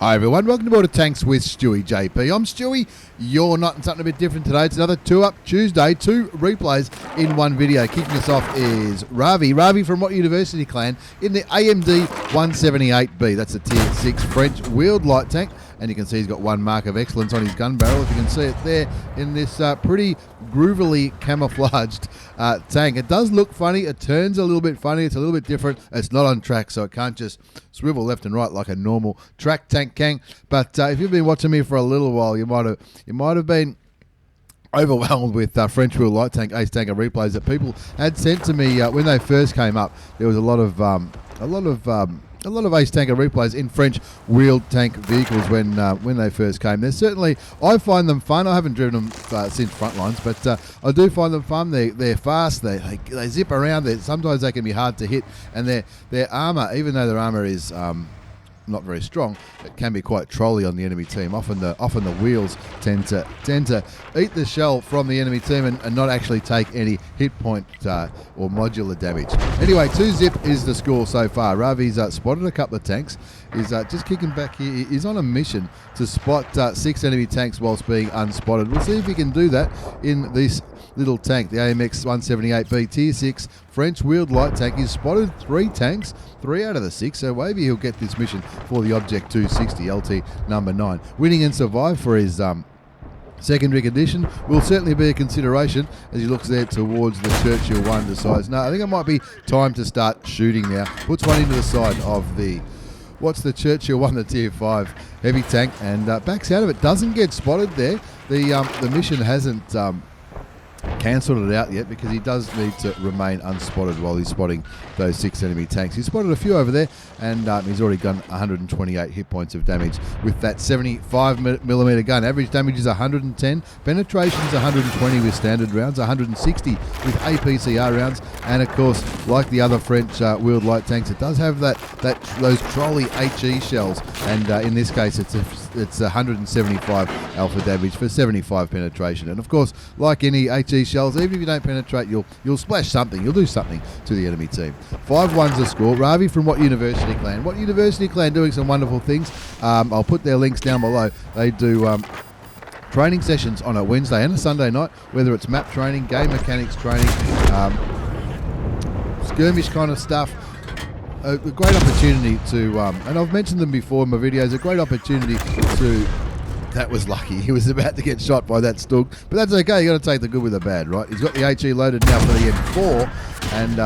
Hi everyone, welcome to Board of Tanks with stewiejp. I'm Stewie. You're not in something a bit different today. It's another 2-Up Tuesday, 2 replays in one video. Kicking us off is Ravvi. Ravvi from WOT-U University clan in the AMD 178B. That's a tier 6 French wheeled light tank. And you can see he's got one mark of excellence on his gun barrel. If you can see it there in this pretty groovily camouflaged tank. It does look funny. It turns a little bit funny. It's a little bit different. It's not on track, so it can't just swivel left and right like a normal track tank can. But if you've been watching me for a little while, you might have been overwhelmed with French wheel light tank ace tanker replays that people had sent to me when they first came up. There was a lot of ace tanker replays in French wheeled tank vehicles when they first came. They're certainly, I find them fun. I haven't driven them since Frontlines, but I do find them fun. They're fast. They zip around. Sometimes they can be hard to hit, and their armor, even though their armor is not very strong, it can be quite trolly on the enemy team. Often the wheels tend to eat the shell from the enemy team and not actually take any hit point or modular damage. Anyway, 2-zip is the score so far. Ravvi's spotted a couple of tanks. He's just kicking back here. He's on a mission to spot 6 enemy tanks whilst being unspotted. We'll see if he can do that in this little tank, the AMX 178B tier 6 French wheeled light tank. He's spotted 3 tanks, 3 out of the 6, so maybe he'll get this mission for the Object 260 LT number 9. Winning and survive for his secondary condition will certainly be a consideration as he looks there towards the Churchill 1. Decides, no, I think it might be time to start shooting now. Puts one into the side of the, what's the Churchill 1, the tier 5 heavy tank, and backs out of it. Doesn't get spotted there. The mission hasn't cancelled it out yet because he does need to remain unspotted while he's spotting those 6 enemy tanks. He's spotted a few over there, and he's already done 128 hit points of damage with that 75mm gun. Average damage is 110, penetration is 120 with standard rounds, 160 with APCR rounds, and of course, like the other French wheeled light tanks, it does have those trolley HE shells, and in this case, it's 175 alpha damage for 75 penetration. And of course, like any HE shells, even if you don't penetrate, you'll splash something. You'll do something to the enemy team. 5-1's the score. Ravvi from WOT University clan. WOT University clan doing some wonderful things. I'll put their links down below. They do training sessions on a Wednesday and a Sunday night, whether it's map training, game mechanics training, skirmish kind of stuff. A great opportunity to, and I've mentioned them before in my videos, a great opportunity to, that was lucky. He was about to get shot by that Stug, but that's okay. You got to take the good with the bad, right? He's got the HE loaded now for the M4, and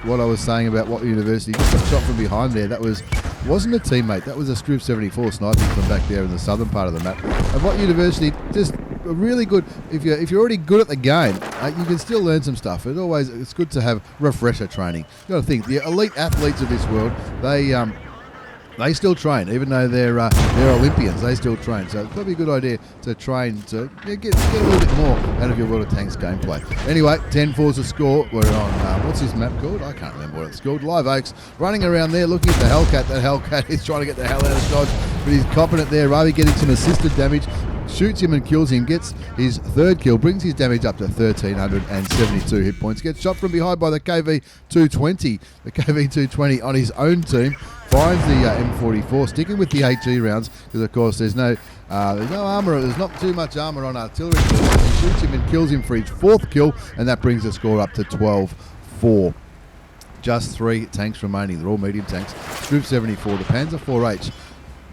what I was saying about WOT University, just got shot from behind there. That wasn't a teammate. That was a Strip 74 sniping from back there in the southern part of the map. And WOT University just really good. If you're already good at the game, you can still learn some stuff. It's good to have refresher training. You got to think the elite athletes of this world, they still train, even though they're Olympians. They still train, so it's probably a good idea to train to get a little bit more out of your World of Tanks gameplay. Anyway, 10-4's the score. We're on what's this map called? I can't remember what it's called. Live Oaks, running around there, looking at the Hellcat. That Hellcat is trying to get the hell out of Dodge, but he's copping it there. Ravvi getting some assisted damage. Shoots him and kills him, gets his 3rd kill, brings his damage up to 1,372 hit points, gets shot from behind by the KV-220. The KV-220 on his own team finds the M44, sticking with the HE rounds, because of course there's no armour, there's not too much armour on artillery. He shoots him and kills him for his 4th kill, and that brings the score up to 12-4. Just 3 tanks remaining, they're all medium tanks. Strip 74, the Panzer 4H.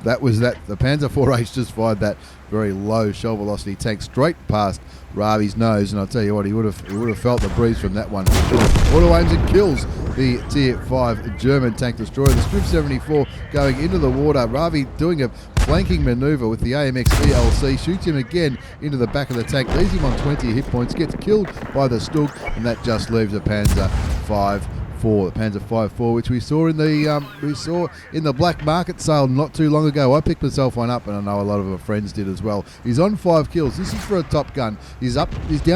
The Panzer 4H just fired that very low shell velocity tank straight past Ravvi's nose, and I'll tell you what, he would have felt the breeze from that one. Auto aims and kills the tier 5 German tank destroyer. The Strip 74 going into the water. Ravvi doing a flanking maneuver with the AMX ELC, shoots him again into the back of the tank, leaves him on 20 hit points, gets killed by the Stug, and that just leaves a Panzer 5. The Panzer 5.4, which we saw in the black market sale not too long ago. I picked myself one up, and I know a lot of our friends did as well. He's on 5 kills. This is for a top gun. He's down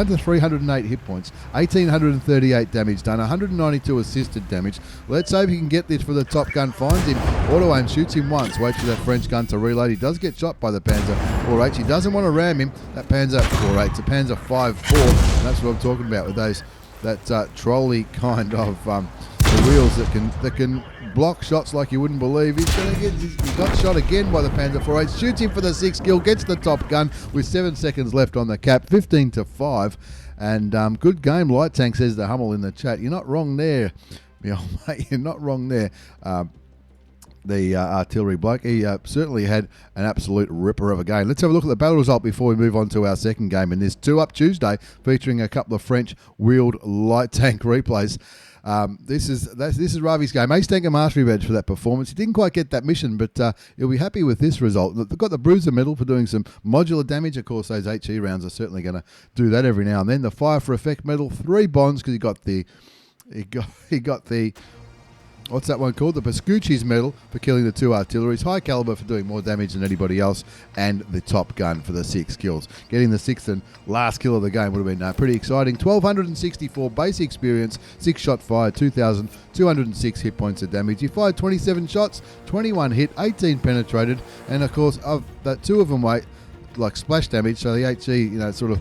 to 308 hit points, 1,838 damage done, 192 assisted damage. Let's hope he can get this for the top gun. Finds him, auto aim, shoots him once, waits for that French gun to reload. He does get shot by the Panzer 4H. He doesn't want to ram him. That Panzer 4H, it's a Panzer 5.4. That's what I'm talking about with those. That trolley kind of wheels that can block shots like you wouldn't believe. He got shot again by the Panzer 48. Shoots him for the 6th kill. Gets the top gun with 7 seconds left on the cap. 15-5. And good game, Light Tank, says the Hummel in the chat. You're not wrong there, my old mate. You're not wrong there. The artillery bloke. He certainly had an absolute ripper of a game. Let's have a look at the battle result before we move on to our second game in this 2 Up Tuesday, featuring a couple of French wheeled light tank replays. This is Ravvi's game. Ace Tanker Mastery Badge for that performance. He didn't quite get that mission, but he'll be happy with this result. They've got the Bruiser medal for doing some modular damage. Of course, those HE rounds are certainly going to do that every now and then. The Fire for Effect medal, 3 bonds because he got the what's that one called? The Pascucci's medal for killing the 2 artilleries. High caliber for doing more damage than anybody else. And the Top Gun for the 6 kills. Getting the 6th and last kill of the game would have been pretty exciting. 1,264 base experience, 6 shot fired, 2,206 hit points of damage. He fired 27 shots, 21 hit, 18 penetrated. And of course, of that, 2 of them like splash damage. So the HE, sort of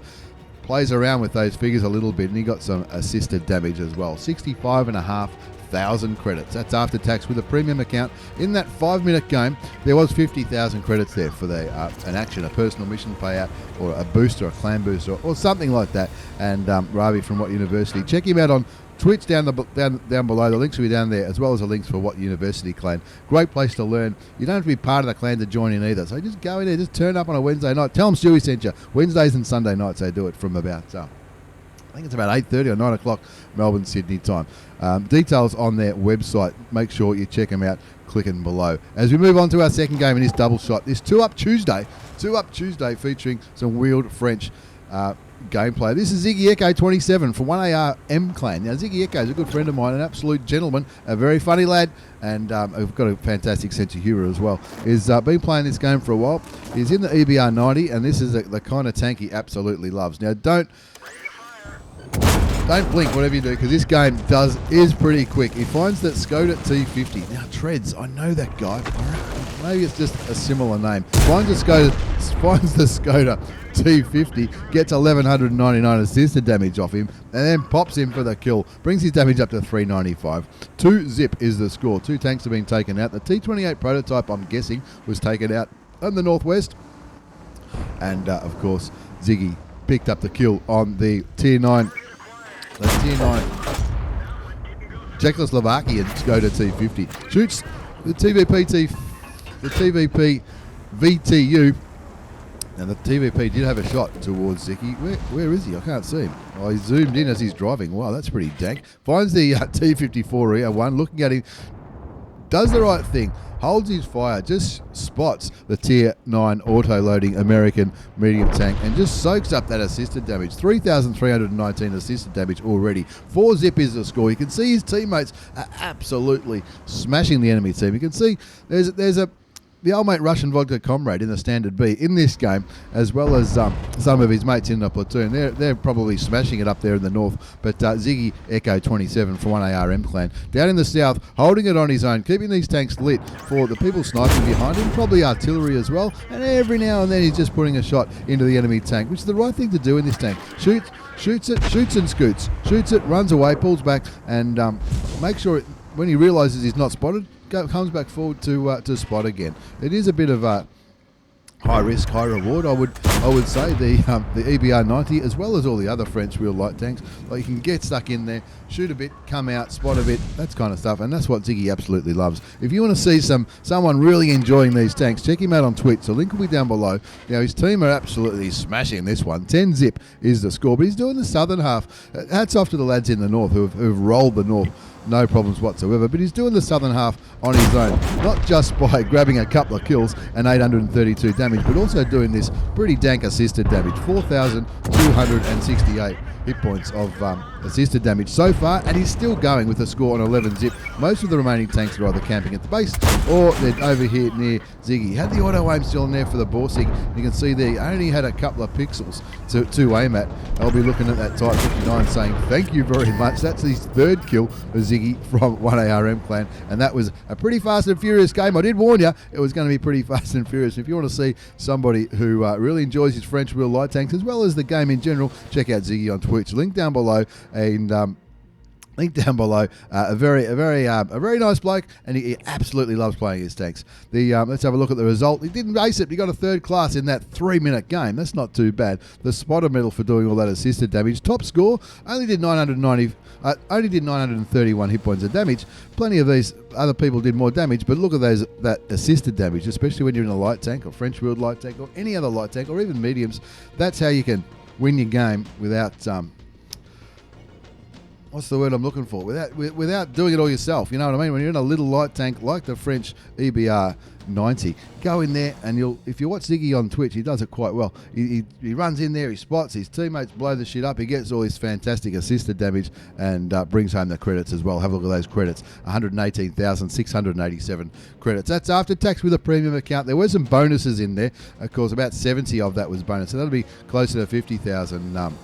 plays around with those figures a little bit. And he got some assisted damage as well. 65,500 credits. That's after tax with a premium account. In that 5-minute game, there was 50,000 credits there for an action, a personal mission payout, or a booster, a clan booster, or something like that. And Ravvi from WOT University. Check him out on Twitch down below. The links will be down there, as well as the links for WOT University clan. Great place to learn. You don't have to be part of the clan to join in either. So just go in there, just turn up on a Wednesday night. Tell them Stewie sent you. Wednesdays and Sunday nights they do it from about I think it's about 8:30 or 9 o'clock Melbourne, Sydney time. Details on their website. Make sure you check them out clicking below. As we move on to our second game in this double shot, this 2 Up Tuesday featuring some wheeled French gameplay. This is Ziggy Echo 27 for 1AR clan. Now, Ziggy Echo is a good friend of mine, an absolute gentleman, a very funny lad, and I've got a fantastic sense of humour as well. He's been playing this game for a while. He's in the EBR 90, and this is the kind of tank he absolutely loves. Now, don't blink whatever you do, because this game is pretty quick. He finds that Skoda T50. Now, Treads, I know that guy. Maybe it's just a similar name. Finds the Skoda T50, gets 1,199 assisted damage off him, and then pops him for the kill. Brings his damage up to 395. 2 zip is the score. 2 tanks have been taken out. The T28 prototype, I'm guessing, was taken out in the northwest. And, of course, Ziggy picked up the kill on the Tier 9. The Tier 9 Czechoslovakian Skoda T50. Shoots the TVP VTU. Now the TVP did have a shot towards Ziggy. Where is he? I can't see him. Oh, he zoomed in as he's driving. Wow, that's pretty dank. Finds the T54 EO1, looking at him. Does the right thing. Holds his fire, just spots the Tier 9 auto-loading American medium tank and just soaks up that assisted damage. 3,319 assisted damage already. 4 zip is the score. You can see his teammates are absolutely smashing the enemy team. You can see there's the old mate Russian Vodka Comrade in the Standard B in this game, as well as some of his mates in the platoon. They're probably smashing it up there in the north. But Ziggy Echo 27 for 1ARM clan. Down in the south, holding it on his own, keeping these tanks lit for the people sniping behind him, probably artillery as well. And every now and then he's just putting a shot into the enemy tank, which is the right thing to do in this tank. Shoots and scoots. Shoots it, runs away, pulls back, and makes sure when he realises he's not spotted, comes back forward to spot again. It is a bit of a high risk, high reward. I would say the EBR 90, as well as all the other French wheel light tanks. Like, you can get stuck in there, shoot a bit, come out, spot a bit, that kind of stuff, and that's what Ziggy absolutely loves. If you want to see someone really enjoying these tanks, check him out on Twitch. The link will be down below. Now, his team are absolutely smashing this one. 10 zip is the score, but he's doing the southern half. Hats off to the lads in the north who've rolled the north. No problems whatsoever, but he's doing the southern half on his own, not just by grabbing a couple of kills and 832 damage, but also doing this pretty dank assisted damage, 4,268 hit points of assisted damage so far, and he's still going with a score on 11 zip. Most of the remaining tanks are either camping at the base or they're over here near Ziggy. He had the auto aim still in there for the Borsig. You can see there he only had a couple of pixels to aim at. I'll be looking at that Type 59 saying thank you very much. That's his 3rd kill for Ziggy from 1ARM clan, and that was a pretty fast and furious game. I did warn you it was going to be pretty fast and furious. If you want to see somebody who really enjoys his French wheel light tanks as well as the game in general, check out Ziggy on Twitch. Link down below, and Link down below. A very nice bloke, and he absolutely loves playing his tanks. Let's have a look at the result. He didn't ace it. He got a third class in that 3-minute game. That's not too bad. The spotter medal for doing all that assisted damage. Top score. Only did 931 hit points of damage. Plenty of these other people did more damage, but look at that assisted damage, especially when you're in a light tank or French wheeled light tank or any other light tank or even mediums. That's how you can win your game without what's the word I'm looking for? Without doing it all yourself. You know what I mean? When you're in a little light tank like the French EBR 90, go in there and if you watch Ziggy on Twitch, he does it quite well. He runs in there, he spots, his teammates blow the shit up, he gets all his fantastic assisted damage and brings home the credits as well. Have a look at those credits. 118,687 credits. That's after tax with a premium account. There were some bonuses in there. Of course, about 70 of that was bonus. So that'll be closer to 50,000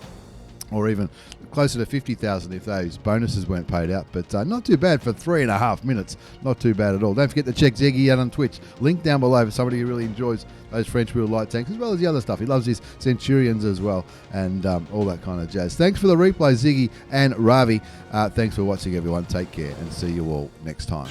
or even closer to 50,000 if those bonuses weren't paid out. But not too bad for 3.5 minutes. Not too bad at all. Don't forget to check Ziggy out on Twitch. Link down below for somebody who really enjoys those French wheel light tanks as well as the other stuff. He loves his Centurions as well and all that kind of jazz. Thanks for the replay, Ziggy and Ravvi. Thanks for watching, everyone. Take care and see you all next time.